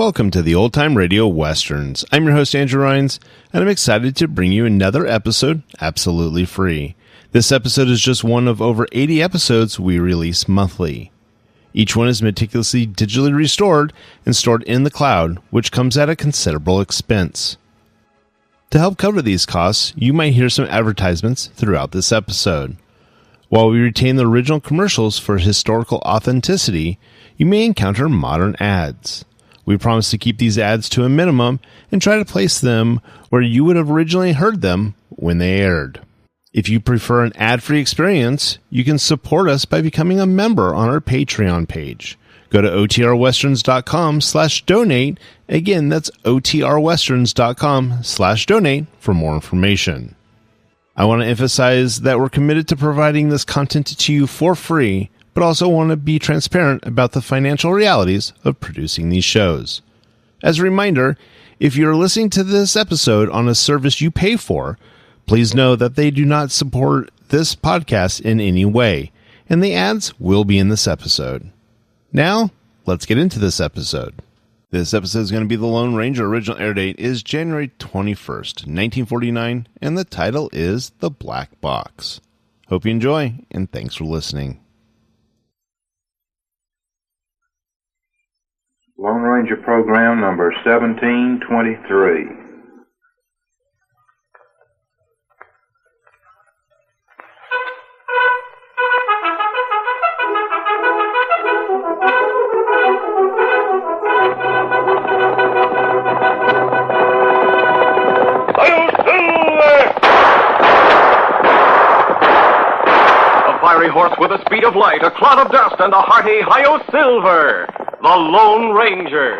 welcome to the Old Time Radio Westerns. I'm your host, Andrew Rhynes, and I'm excited to bring you another episode absolutely free. This episode is just one of over 80 episodes we release monthly. Each one is meticulously digitally restored and stored in the cloud, which comes at a considerable expense. To help cover these costs, you might hear some advertisements throughout this episode. While we retain the original commercials for historical authenticity, you may encounter modern ads. We promise to keep these ads to a minimum and try to place them where you would have originally heard them when they aired. If you prefer an ad-free experience, you can support us by becoming a member on our Patreon page. Go to otrwesterns.com/donate. Again, that's otrwesterns.com/donate for more information. I want to emphasize that we're committed to providing this content to you for free, but also want to be transparent about the financial realities of producing these shows. As a reminder, if you're listening to this episode on a service you pay for, please know that they do not support this podcast in any way, and the ads will be in this episode. Now, let's get into this episode. This episode is going to be The Lone Ranger. Original air date is January 21st, 1949, and the title is The Black Box. Hope you enjoy, and thanks for listening. Lone Ranger program number 1723. Horse with the speed of light, a cloud of dust, and a hearty Hi-Yo Silver, the Lone Ranger.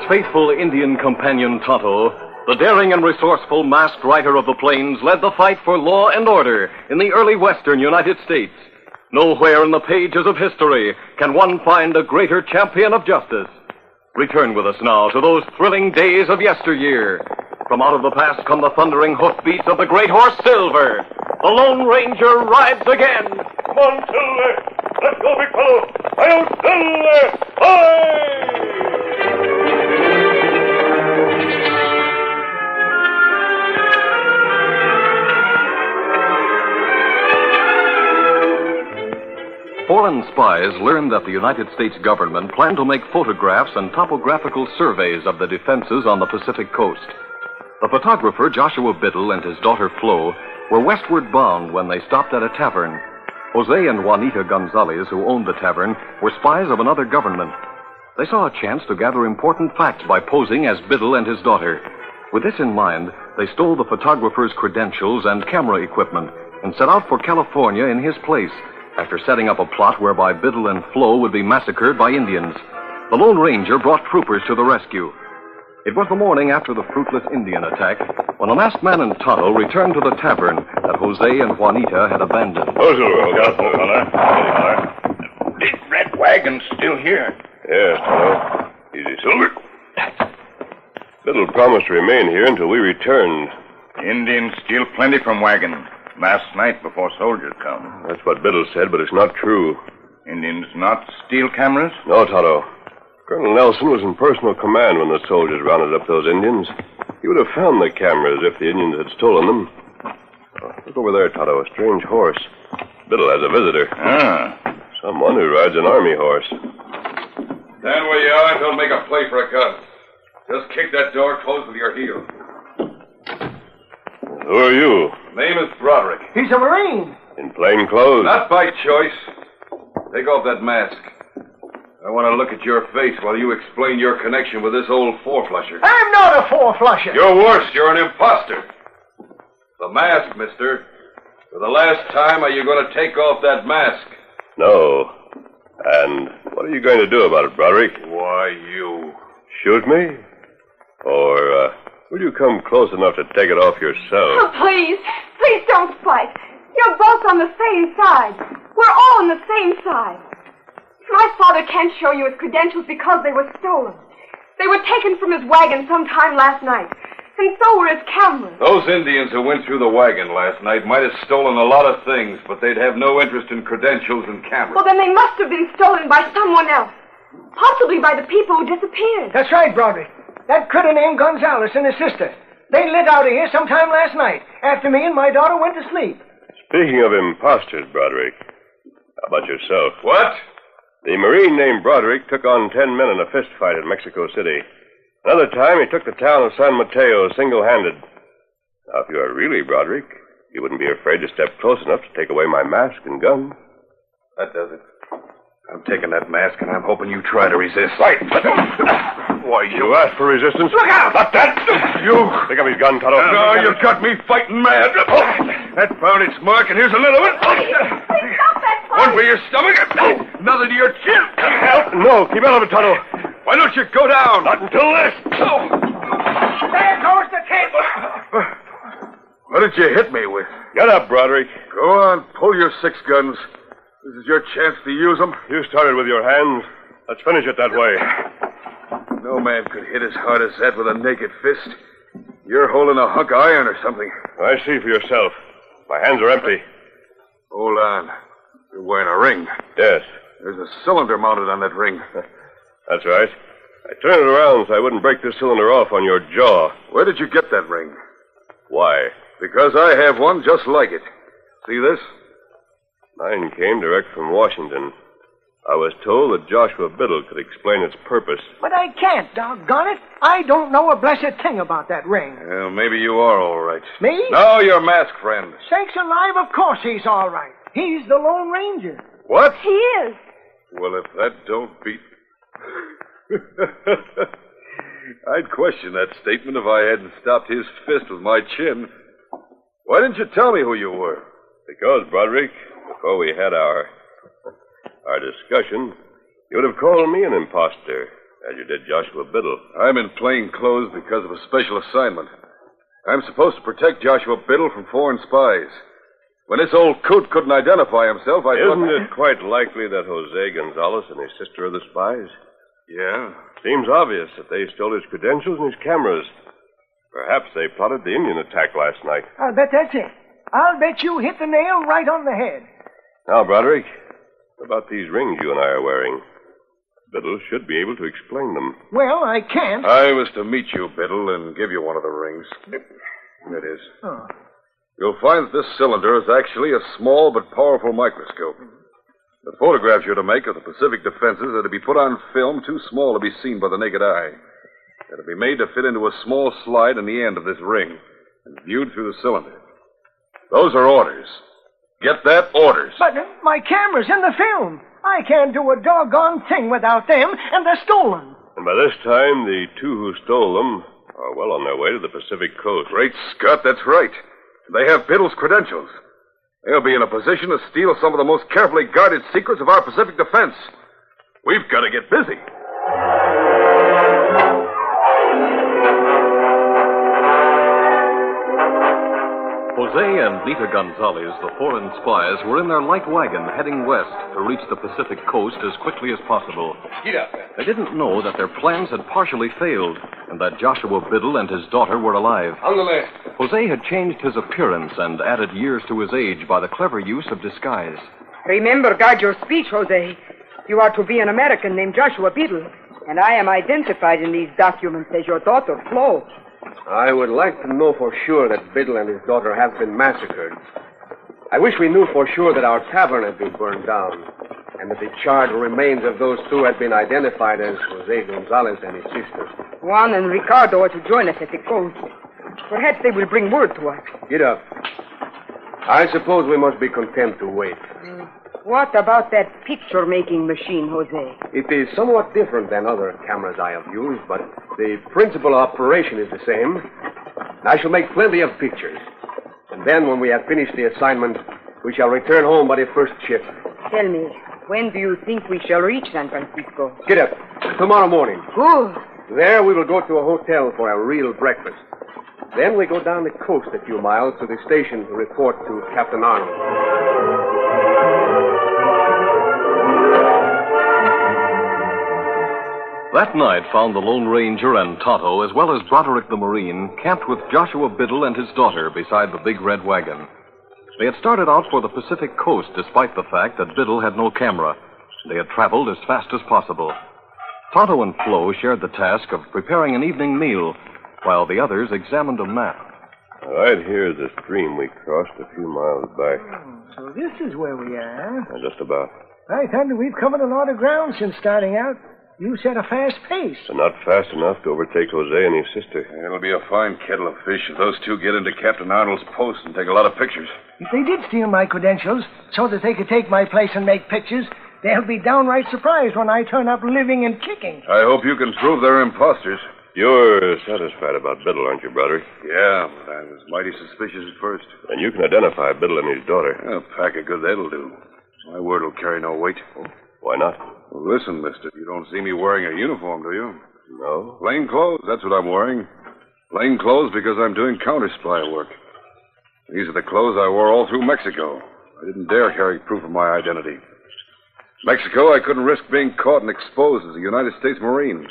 Faithful Indian companion Tonto, the daring and resourceful masked rider of the plains, led the fight for law and order in the early western United States. Nowhere in the pages of history can one find a greater champion of justice. Return with us now to those thrilling days of yesteryear. From out of the past come the thundering hoofbeats of the great horse Silver. The Lone Ranger rides again. Come on, Silver! Let's go, big fellow! Hi-Yo, Silver! Hi! Foreign spies learned that the United States government planned to make photographs and topographical surveys of the defenses on the Pacific coast. The photographer, Joshua Biddle, and his daughter, Flo, were westward bound when they stopped at a tavern. Jose and Juanita Gonzalez, who owned the tavern, were spies of another government. They saw a chance to gather important facts by posing as Biddle and his daughter. With this in mind, they stole the photographer's credentials and camera equipment and set out for California in his place, after setting up a plot whereby Biddle and Flo would be massacred by Indians. The Lone Ranger brought troopers to the rescue. It was the morning after the fruitless Indian attack, when the masked man and Tonto returned to the tavern that Jose and Juanita had abandoned. This red wagon's still here. Yes, Tonto. Easy, Silver. Biddle promised to remain here until we returned. Indians steal plenty from wagon. Last night before soldiers come. That's what Biddle said, but it's not true. Indians not steal cameras? No, Tonto. Colonel Nelson was in personal command when the soldiers rounded up those Indians. He would have found the cameras if the Indians had stolen them. Oh, look over there, Tonto, a strange horse. Biddle has a visitor. Someone who rides an army horse. Stand where you are and don't make a play for a gun. Just kick that door closed with your heel. Who are you? Name is Broderick. He's a Marine. In plain clothes? Not by choice. Take off that mask. I want to look at your face while you explain your connection with this old four-flusher. I'm not a four-flusher. You're worse. You're an imposter. The mask, mister. For the last time, are you going to take off that mask? No. And what are you going to do about it, Broderick? Why, you... Shoot me? Or, will you come close enough to take it off yourself? Oh, please. Please don't fight. You're both on the same side. We're all on the same side. My father can't show you his credentials because they were stolen. They were taken from his wagon sometime last night. And so were his cameras. Those Indians who went through the wagon last night might have stolen a lot of things, but they'd have no interest in credentials and cameras. Well, then they must have been stolen by someone else. Possibly by the people who disappeared. That's right, Broderick. That critter named Gonzalez and his sister. They lit out of here sometime last night, after me and my daughter went to sleep. Speaking of imposters, Broderick, how about yourself? What? The Marine named Broderick took on 10 men in a fist fight in Mexico City. Another time, he took the town of San Mateo single-handed. Now, if you are really Broderick, you wouldn't be afraid to step close enough to take away my mask and gun. That does it. I'm taking that mask, and I'm hoping you try to resist. Right. Why, you asked for resistance. Look out! Not that! You! Pick up his gun, Tonto. No, you got me fighting mad. That found its mark, and here's another one. Please stop that fight. One for your stomach, another to your chin. Help! No, keep out of it, Tonto. Why don't you go down? Not until this. There goes the table. What did you hit me with? Get up, Broderick. Go on, pull your 6 guns. This is your chance to use them. You started with your hands. Let's finish it that way. No man could hit as hard as that with a naked fist. You're holding a hunk of iron or something. I see for yourself. My hands are empty. Hold on. You're wearing a ring. Yes. There's a cylinder mounted on that ring. That's right. I turned it around so I wouldn't break this cylinder off on your jaw. Where did you get that ring? Why? Because I have one just like it. See this? Mine came direct from Washington. I was told that Joshua Biddle could explain its purpose. But I can't, doggone it. I don't know a blessed thing about that ring. Well, maybe you are all right. Me? No, your mask friend. Sakes alive, of course he's all right. He's the Lone Ranger. What? He is. Well, if that don't beat... I'd question that statement if I hadn't stopped his fist with my chin. Why didn't you tell me who you were? Because, Broderick, before we had our discussion, you would have called me an imposter, as you did Joshua Biddle. I'm in plain clothes because of a special assignment. I'm supposed to protect Joshua Biddle from foreign spies. When this old coot couldn't identify himself, I thought... Isn't it quite likely that Jose Gonzalez and his sister are the spies? Yeah? Seems obvious that they stole his credentials and his cameras. Perhaps they plotted the Indian attack last night. I'll bet that's it. I'll bet you hit the nail right on the head. Now, Broderick, what about these rings you and I are wearing? Biddle should be able to explain them. Well, I can't. I was to meet you, Biddle, and give you one of the rings. Here it is. Oh. You'll find that this cylinder is actually a small but powerful microscope. The photographs you're to make of the Pacific defenses are to be put on film too small to be seen by the naked eye. They're to be made to fit into a small slide in the end of this ring and viewed through the cylinder. Those are orders. Get that? Orders. But my camera's in the film. I can't do a doggone thing without them, and they're stolen. And by this time, the two who stole them are well on their way to the Pacific coast. Great Scott, that's right. They have Biddle's credentials. They'll be in a position to steal some of the most carefully guarded secrets of our Pacific defense. We've got to get busy. Jose and Nita Gonzalez, the foreign spies, were in their light wagon heading west to reach the Pacific coast as quickly as possible. Get up. They didn't know that their plans had partially failed and that Joshua Biddle and his daughter were alive. Ándale. Jose had changed his appearance and added years to his age by the clever use of disguise. Remember, guard your speech, Jose. You are to be an American named Joshua Biddle, and I am identified in these documents as your daughter, Flo. I would like to know for sure that Biddle and his daughter have been massacred. I wish we knew for sure that our tavern had been burned down, and that the charred remains of those two had been identified as Jose Gonzalez and his sister. Juan and Ricardo are to join us at the coast. Perhaps they will bring word to us. Get up. I suppose we must be content to wait. What about that picture-making machine, Jose? It is somewhat different than other cameras I have used, but the principal operation is the same. I shall make plenty of pictures. And then, when we have finished the assignment, we shall return home by the first ship. Tell me, when do you think we shall reach San Francisco? Get up. Tomorrow morning. Good. There we will go to a hotel for a real breakfast. Then we go down the coast a few miles to the station to report to Captain Arnold. That night found the Lone Ranger and Tonto, as well as Broderick the Marine, camped with Joshua Biddle and his daughter beside the big red wagon. They had started out for the Pacific coast despite the fact that Biddle had no camera. They had traveled as fast as possible. Tonto and Flo shared the task of preparing an evening meal, while the others examined a map. Right here is the stream we crossed a few miles back. So this is where we are. Just about. I thought we've covered a lot of ground since starting out. You set a fast pace. But not fast enough to overtake Jose and his sister. It'll be a fine kettle of fish if those two get into Captain Arnold's post and take a lot of pictures. If they did steal my credentials so that they could take my place and make pictures, they'll be downright surprised when I turn up living and kicking. I hope you can prove they're imposters. You're satisfied about Biddle, aren't you, Broderick? Yeah, but I was mighty suspicious at first. And you can identify Biddle and his daughter. A pack of good that'll do. My word will carry no weight. Why not? Well, listen, mister, you don't see me wearing a uniform, do you? No. Plain clothes, that's what I'm wearing. Plain clothes because I'm doing counter-spy work. These are the clothes I wore all through Mexico. I didn't dare carry proof of my identity. Mexico, I couldn't risk being caught and exposed as a United States Marine.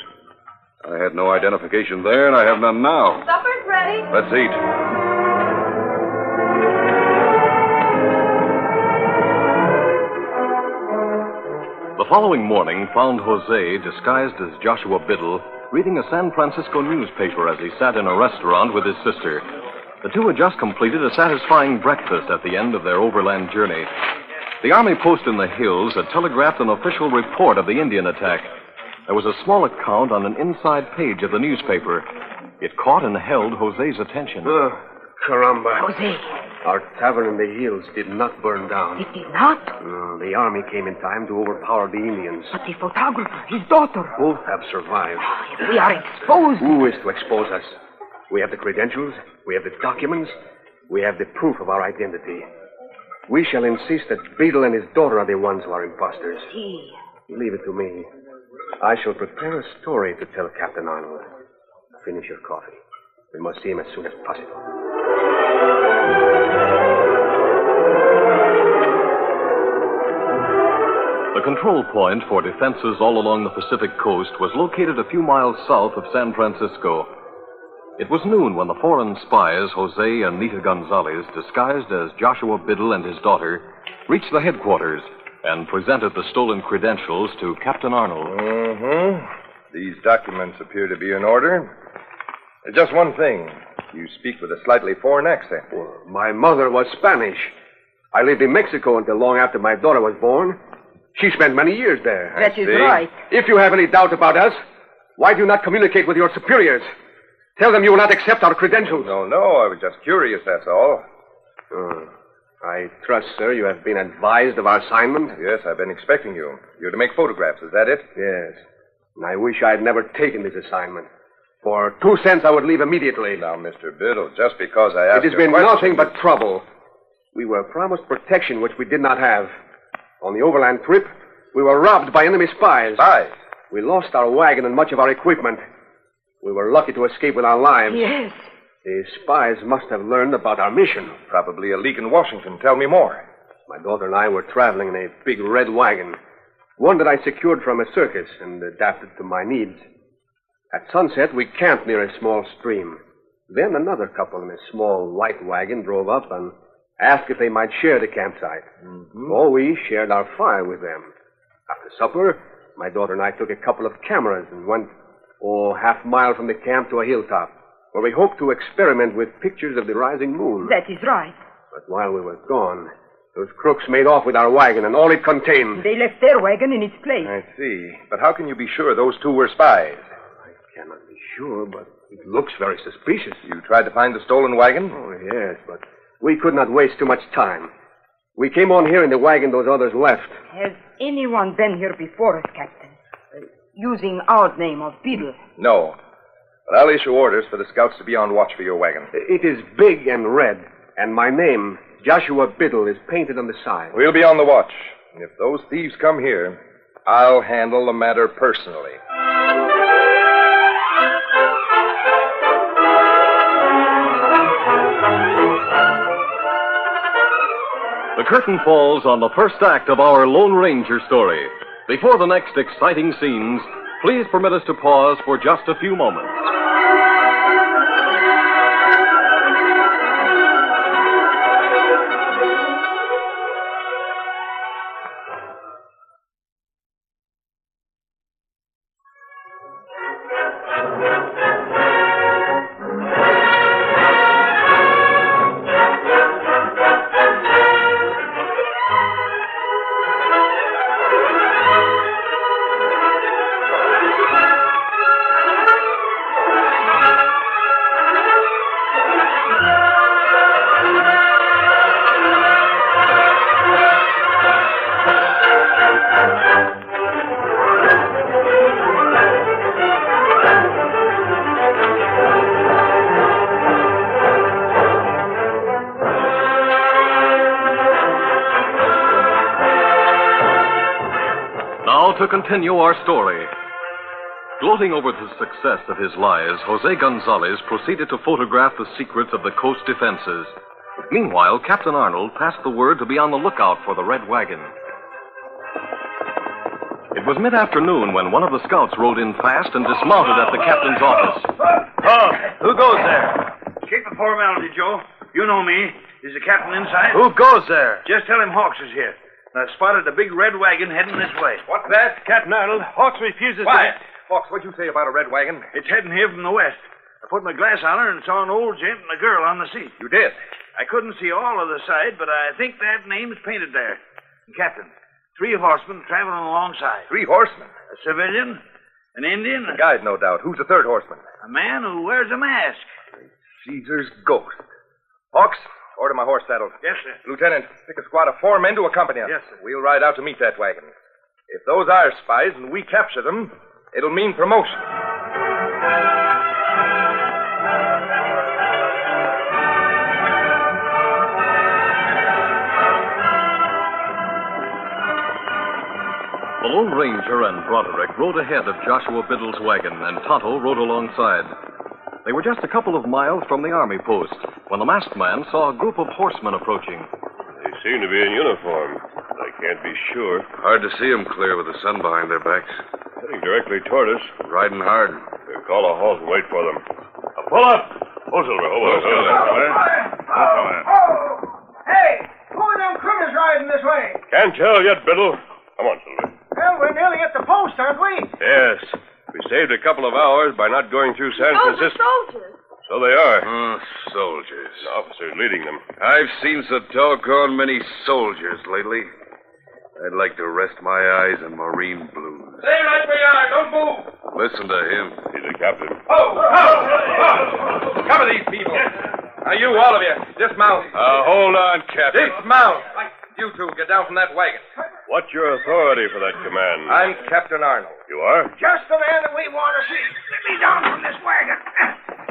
I had no identification there, and I have none now. Supper's ready. Let's eat. The following morning found Jose, disguised as Joshua Biddle, reading a San Francisco newspaper as he sat in a restaurant with his sister. The two had just completed a satisfying breakfast at the end of their overland journey. The army post in the hills had telegraphed an official report of the Indian attack. There was a small account on an inside page of the newspaper. It caught and held Jose's attention. Caramba. Jose. Our tavern in the hills did not burn down. It did not? The army came in time to overpower the Indians. But the photographer, his daughter. Both have survived. If we are exposed. Who is to expose us? We have the credentials. We have the documents. We have the proof of our identity. We shall insist that Biddle and his daughter are the ones who are imposters. See. Leave it to me. I shall prepare a story to tell Captain Arnold. Finish your coffee. We must see him as soon as possible. The control point for defenses all along the Pacific coast was located a few miles south of San Francisco. It was noon when the foreign spies, Jose and Nita Gonzalez, disguised as Joshua Biddle and his daughter, reached the headquarters and presented the stolen credentials to Captain Arnold. These documents appear to be in order. Just one thing. You speak with a slightly foreign accent. Well, my mother was Spanish. I lived in Mexico until long after my daughter was born. She spent many years there. That is right. If you have any doubt about us, why do you not communicate with your superiors? Tell them you will not accept our credentials. No, I was just curious, that's all. I trust, sir, you have been advised of our assignment? Yes, I've been expecting you. You're to make photographs, is that it? Yes. And I wish I had never taken this assignment. For 2 cents, I would leave immediately. Now, Mr. Biddle, just because I asked it has been nothing but trouble. We were promised protection, which we did not have. On the overland trip, we were robbed by enemy spies. Spies? We lost our wagon and much of our equipment. We were lucky to escape with our lives. Yes. The spies must have learned about our mission. Probably a leak in Washington. Tell me more. My daughter and I were traveling in a big red wagon, one that I secured from a circus and adapted to my needs. At sunset, we camped near a small stream. Then another couple in a small white wagon drove up and asked if they might share the campsite. So we shared our fire with them. After supper, my daughter and I took a couple of cameras and went, half a mile from the camp to a hilltop, where we hoped to experiment with pictures of the rising moon. That is right. But while we were gone, those crooks made off with our wagon and all it contained. They left their wagon in its place. I see. But how can you be sure those two were spies? I cannot be sure, but it looks very suspicious. You tried to find the stolen wagon? Oh, yes, but we could not waste too much time. We came on here in the wagon those others left. Has anyone been here before us, Captain? Using our name of Beetle? No. But I'll issue orders for the scouts to be on watch for your wagon. It is big and red, and my name, Joshua Biddle, is painted on the side. We'll be on the watch. And if those thieves come here, I'll handle the matter personally. The curtain falls on the first act of our Lone Ranger story. Before the next exciting scenes, please permit us to pause for just a few moments. To continue our story. Gloating over the success of his lies, Jose Gonzalez proceeded to photograph the secrets of the coast defenses. Meanwhile, Captain Arnold passed the word to be on the lookout for the red wagon. It was mid-afternoon when one of the scouts rode in fast and dismounted at the captain's office. Oh, who goes there? Keep the formality, Joe. You know me. Is the captain inside? Who goes there? Just tell him Hawks is here. I spotted a big red wagon heading this way. What's that? Captain Arnold, Hawks refuses Quiet. Hawks, what'd you say about a red wagon? It's heading here from the west. I put my glass on her and saw an old gent and a girl on the seat. You did? I couldn't see all of the side, but I think that name's painted there. And Captain, 3 horsemen traveling alongside. 3 horsemen? A civilian, an Indian... A guide, no doubt. Who's the 3rd horseman? A man who wears a mask. Caesar's ghost. Hawks, order my horse saddled. Yes, sir. Lieutenant, pick a squad of 4 men to accompany us. Yes, sir. We'll ride out to meet that wagon. If those are spies and we capture them, it'll mean promotion. The Lone Ranger and Broderick rode ahead of Joshua Biddle's wagon, and Tonto rode alongside. They were just a couple of miles from the army post when the masked man saw a group of horsemen approaching. They seem to be in uniform. I can't be sure. Hard to see them clear with the sun behind their backs. Heading directly toward us. Riding hard. We'll call a halt and wait for them. Pull up! Oh, Silver. Hey, who are them critters riding this way? Can't tell yet, Biddle. Come on, Silver. Well, we're nearly at the post, aren't we? Yes. We saved a couple of hours by not going through San Francisco. Soldiers. So they are. Oh, soldiers. The officer's leading them. I've seen so doggone many soldiers lately. I'd like to rest my eyes on marine blues. Stay right where you are. Don't move. Listen to him. He's a captain. Cover these people. Now, you, all of you, dismount. Hold on, Captain. Dismount. You two, get down from that wagon. What's your authority for that command? I'm Captain Arnold. You are? Just the man that we want to see. Let me down from this wagon.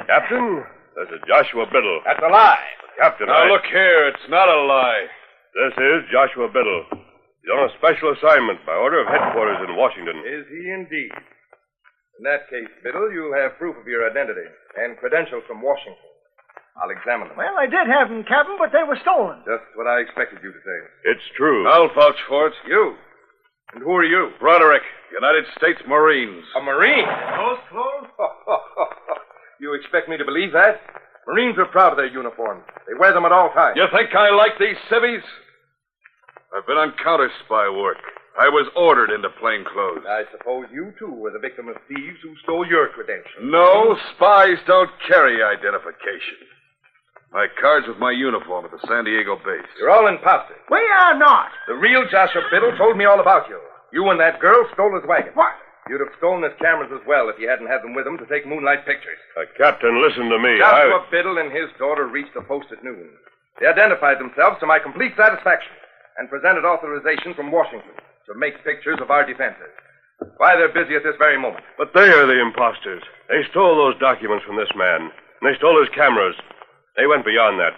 Captain, this is Joshua Biddle. That's a lie. Captain, Now, look here. It's not a lie. This is Joshua Biddle. He's on a special assignment by order of headquarters in Washington. Is he indeed? In that case, Biddle, you'll have proof of your identity and credentials from Washington. I'll examine them. Well, I did have them, Captain, but they were stolen. Just what I expected you to say. It's true. I'll vouch for it. You? And who are you? Broderick, United States Marines. A Marine? Those clothes? You expect me to believe that? Marines are proud of their uniforms. They wear them at all times. You think I like these civvies? I've been on counter-spy work. I was ordered into plain clothes. I suppose you, too, were the victim of thieves who stole your credentials. No, spies don't carry identification. My card's with my uniform at the San Diego base. You're all imposters. We are not. The real Joshua Biddle told me all about you. You and that girl stole his wagon. What? You'd have stolen his cameras as well if you hadn't had them with him to take moonlight pictures. Captain, listen to me. Joshua Biddle and his daughter reached the post at noon. They identified themselves to my complete satisfaction and presented authorization from Washington to make pictures of our defenses. Why, they're busy at this very moment. But they are the imposters. They stole those documents from this man, and they stole his cameras. They went beyond that.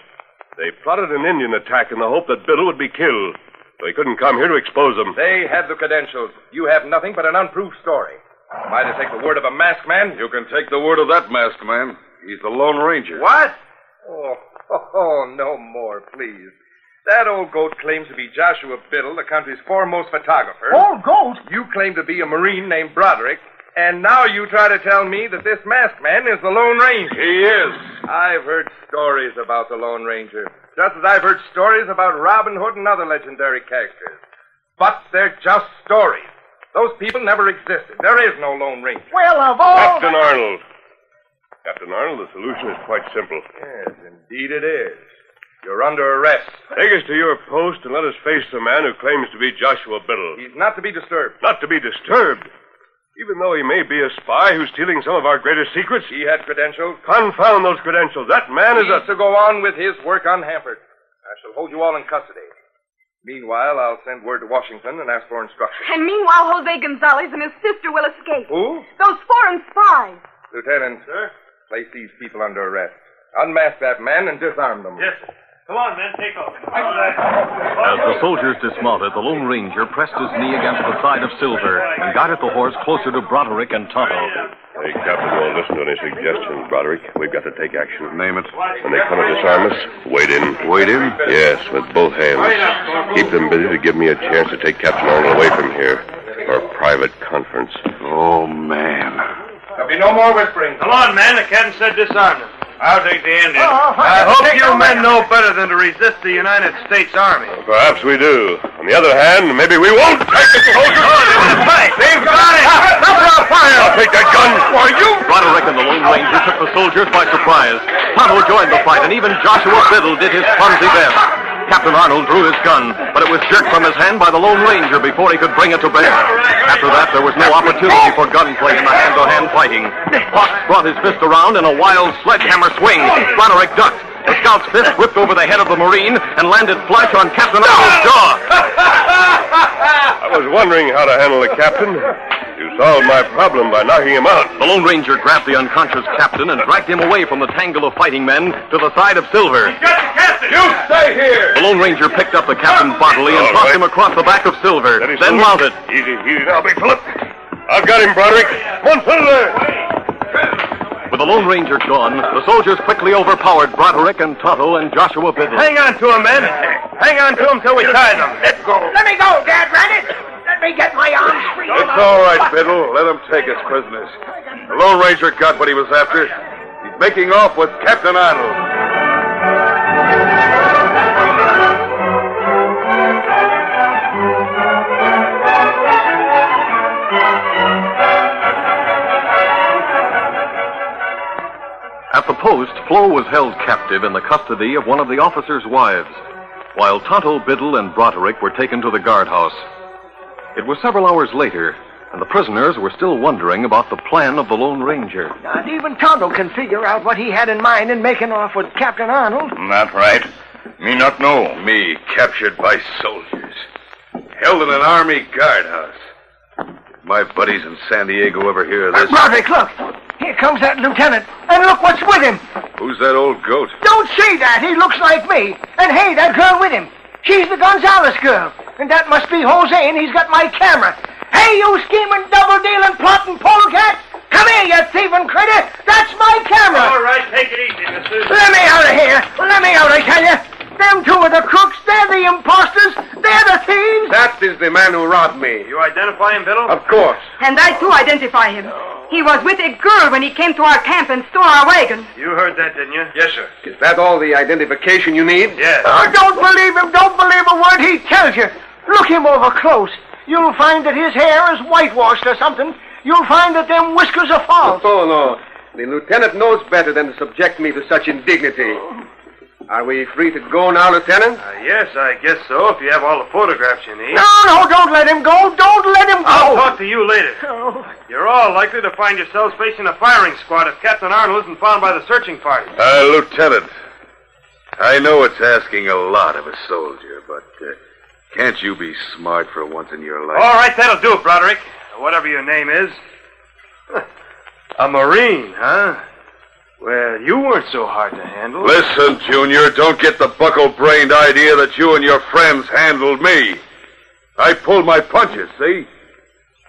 They plotted an Indian attack in the hope that Biddle would be killed, so he couldn't come here to expose them. They had the credentials. You have nothing but an unproved story. Am I to take the word of a masked man? You can take the word of that masked man. He's the Lone Ranger. What? Oh, no more, please. That old goat claims to be Joshua Biddle, the country's foremost photographer. Old goat? You claim to be a Marine named Broderick, and now you try to tell me that this masked man is the Lone Ranger. He is. I've heard stories about the Lone Ranger, just as I've heard stories about Robin Hood and other legendary characters. But they're just stories. Those people never existed. There is no Lone Ranger. Well, of all... Captain Arnold. Captain Arnold, the solution is quite simple. Yes, indeed it is. You're under arrest. Take us to your post and let us face the man who claims to be Joshua Biddle. He's not to be disturbed. Not to be disturbed. Even though he may be a spy who's stealing some of our greatest secrets. He had credentials. Confound those credentials. That man is to go on with his work unhampered. I shall hold you all in custody. Meanwhile, I'll send word to Washington and ask for instructions. And meanwhile, Jose Gonzalez and his sister will escape. Who? Those foreign spies. Lieutenant. Sir? Place these people under arrest. Unmask that man and disarm them. Yes, sir. Come on, men, take off. As the soldiers dismounted, the Lone Ranger pressed his knee against the side of Silver and guided the horse closer to Broderick and Tonto. Hey, Captain, won't listen to any suggestions, Broderick. We've got to take action. Name it. When they come to disarm us, wade in. Wade in? Yes, with both hands. Keep them busy to give me a chance to take Captain Arnold away from here for a private conference. Oh, man. There'll be no more whispering. Come on, man. The captain said disarm them. I'll take the Indians. I hope you men know better than to resist the United States Army. Well, perhaps we do. On the other hand, maybe we won't take the soldiers. They've got it! Stop fire! I'll take that gun. Why, you... Broderick and the Lone Ranger took the soldiers by surprise. Tonto joined the fight, and even Joshua Biddle did his clumsy best. Captain Arnold drew his gun, but it was jerked from his hand by the Lone Ranger before he could bring it to bear. After that, there was no opportunity for gunplay in the hand-to-hand fighting. Fox brought his fist around in a wild sledgehammer swing. Broderick ducked. The scout's fist whipped over the head of the Marine and landed flush on Captain Arnold's jaw. I was wondering how to handle the captain. You solved my problem by knocking him out. The Lone Ranger grabbed the unconscious captain and dragged him away from the tangle of fighting men to the side of Silver. Got the captain! You stay here! The Lone Ranger picked up the captain bodily and tossed him across the back of Silver, then mounted. Easy now, Big Philip. I've got him, Broderick. Come on, Silver. With the Lone Ranger gone, the soldiers quickly overpowered Broderick and Tonto and Joshua Biddle. Hang on to him, men. Hang on to him till we tie them. Let's go. Let me go, Dad Rabbit. Let me get my arms free. It's all right, Biddle. Let him take us prisoners. The Lone Ranger got what he was after. He's making off with Captain Arnold. At the post, Flo was held captive in the custody of one of the officers' wives, while Tonto, Biddle, and Broderick were taken to the guardhouse. It was several hours later, and the prisoners were still wondering about the plan of the Lone Ranger. Not even Tonto can figure out what he had in mind in making off with Captain Arnold. Not right. Me not know. Me captured by soldiers, held in an army guardhouse. Did my buddies in San Diego ever hear of this? Broderick, look. Here comes that lieutenant. And look what's with him. Who's that old goat? Don't say that. He looks like me. And hey, that girl with him. She's the Gonzalez girl. And that must be Jose, and he's got my camera. Hey, you scheming, double-dealing, plotting polecat! Come here, you thieving critter! That's my camera! All right, take it easy, mister. Let me out of here! Let me out, I tell you! Them two are the crooks, they're the imposters, they're the thieves! That is the man who robbed me. You identify him, Biddle? Of course. And I, too, identify him. He was with a girl when he came to our camp and stole our wagon. You heard that, didn't you? Yes, sir. Is that all the identification you need? Yes. Don't believe him, don't believe a word he tells you. Look him over close. You'll find that his hair is whitewashed or something. You'll find that them whiskers are false. Oh, no. The lieutenant knows better than to subject me to such indignity. Are we free to go now, Lieutenant? Yes, I guess so, if you have all the photographs you need. No, don't let him go. Don't let him go. I'll talk to you later. Oh. You're all likely to find yourselves facing a firing squad if Captain Arnold isn't found by the searching party. Lieutenant, I know it's asking a lot of a soldier, but can't you be smart for once in your life? All right, that'll do, Broderick. Whatever your name is. A Marine, huh? Well, you weren't so hard to handle. Listen, Junior, don't get the buckle-brained idea that you and your friends handled me. I pulled my punches, see?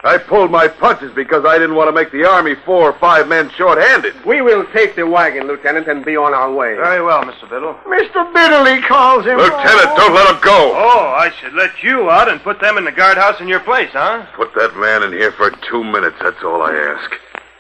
I pulled my punches because I didn't want to make the Army 4 or 5 men short-handed. We will take the wagon, Lieutenant, and be on our way. Very well, Mr. Biddle. Mr. Biddle, he calls him. Lieutenant, don't let him go. Oh, I should let you out and put them in the guardhouse in your place, huh? Put that man in here for 2 minutes, that's all I ask.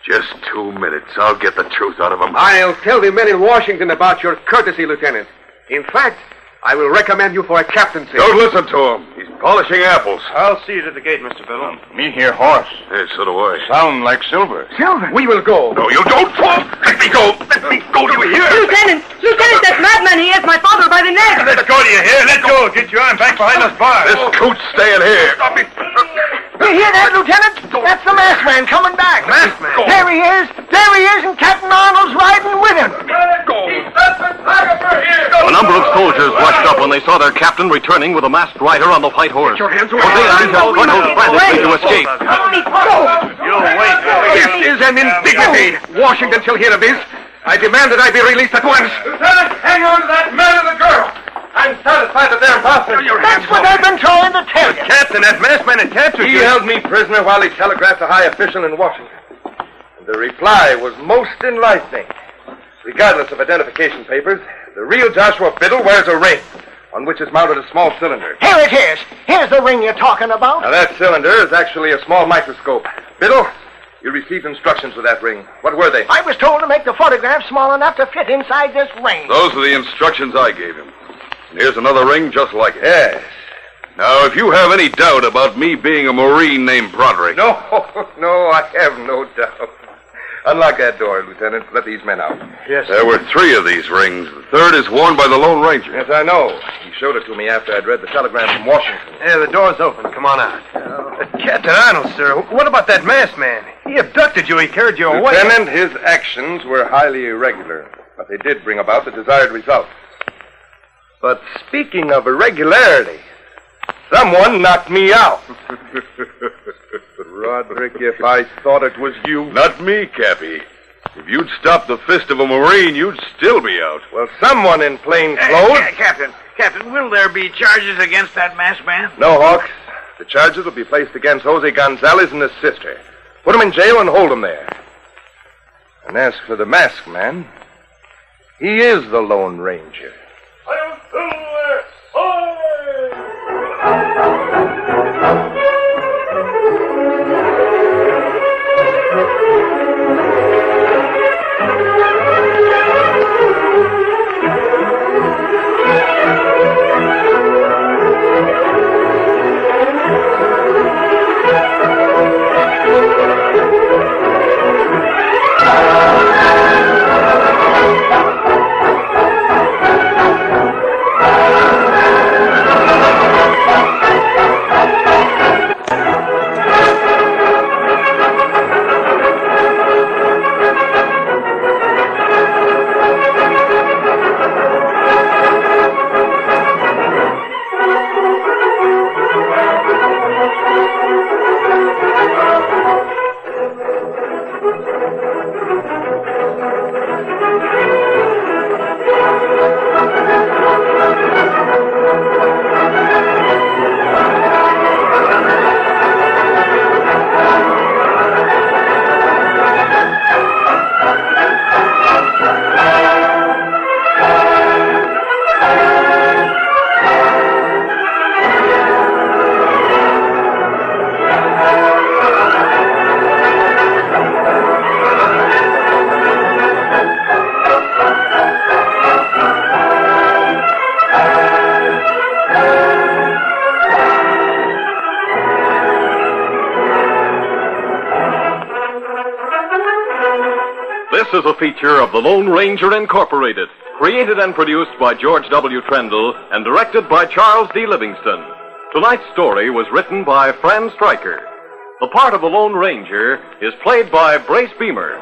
Just 2 minutes. I'll get the truth out of him. I'll tell the men in Washington about your courtesy, Lieutenant. In fact, I will recommend you for a captaincy. Don't listen to him. He's polishing apples. I'll see you to the gate, Mr. Biddle. Me hear horse. Hey, so do I. Sound like silver. Silver. We will go. No, you don't. Let me go. Let me go. Do you hear? Lieutenant, that madman, he has my father by the neck. Let go, do you hear? Let go. Get your arm back behind those bars. This coot's staying here. Stop it. You hear that, Lieutenant? That's the masked man coming back. Masked man? There he is, and Captain Arnold's riding with him. A number of soldiers rushed up when they saw their captain returning with a masked rider on the white horse. Your hands Jose and his struggled frantically to escape. You'll wait. This is an indignity. Washington shall hear of this. I demand that I be released at once. Lieutenant, hang on to that man and the girl. I'm satisfied that they're imposters. That's what I've been trying to tell you. Captain, that masked man had captured He you. held me prisoner while he telegraphed a high official in Washington. And the reply was most enlightening. Regardless of identification papers, the real Joshua Biddle wears a ring on which is mounted a small cylinder. Here it is. Here's the ring you're talking about. Now, that cylinder is actually a small microscope. Biddle, you received instructions with that ring. What were they? I was told to make the photograph small enough to fit inside this ring. Those are the instructions I gave him. And here's another ring just like it. Yes. Now, if you have any doubt about me being a Marine named Broderick... No, I have no doubt. Unlock that door, Lieutenant. Let these men out. Yes, There were 3 of these rings. The third is worn by the Lone Ranger. Yes, I know. He showed it to me after I'd read the telegram from Washington. Yeah, the door's open. Come on out. Captain Arnold, sir. What about that masked man? He abducted you. He carried you away. Lieutenant, his actions were highly irregular, but they did bring about the desired result. But speaking of irregularity, someone knocked me out. Roderick, if I thought it was you... Not me, Cappy. If you'd stopped the fist of a Marine, you'd still be out. Well, someone in plain clothes... Captain, will there be charges against that masked man? No, Hawks. The charges will be placed against Jose Gonzalez and his sister. Put him in jail and hold him there. And as for the masked man, he is the Lone Ranger. is a feature of the Lone Ranger Incorporated, created and produced by George W. Trendle and directed by Charles D. Livingston. Tonight's story was written by Fran Striker. The part of the Lone Ranger is played by Brace Beemer.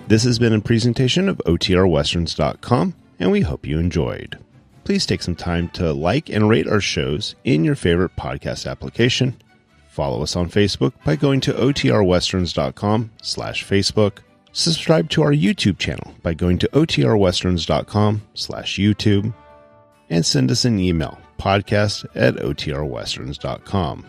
This has been a presentation of OTRWesterns.com, and we hope you enjoyed. Please take some time to like and rate our shows in your favorite podcast application. Follow us on Facebook by going to OTRWesterns.com/Facebook. Subscribe to our YouTube channel by going to OTRWesterns.com/YouTube. And send us an email, podcast@OTRWesterns.com.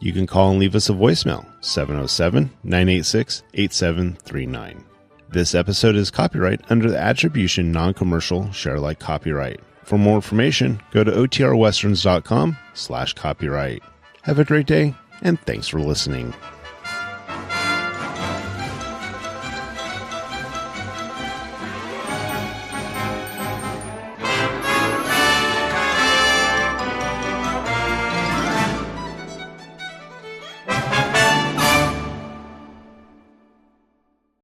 You can call and leave us a voicemail, 707-986-8739. This episode is copyright under the Attribution Non-Commercial Share-alike copyright. For more information, go to OTRWesterns.com/copyright. Have a great day, and thanks for listening.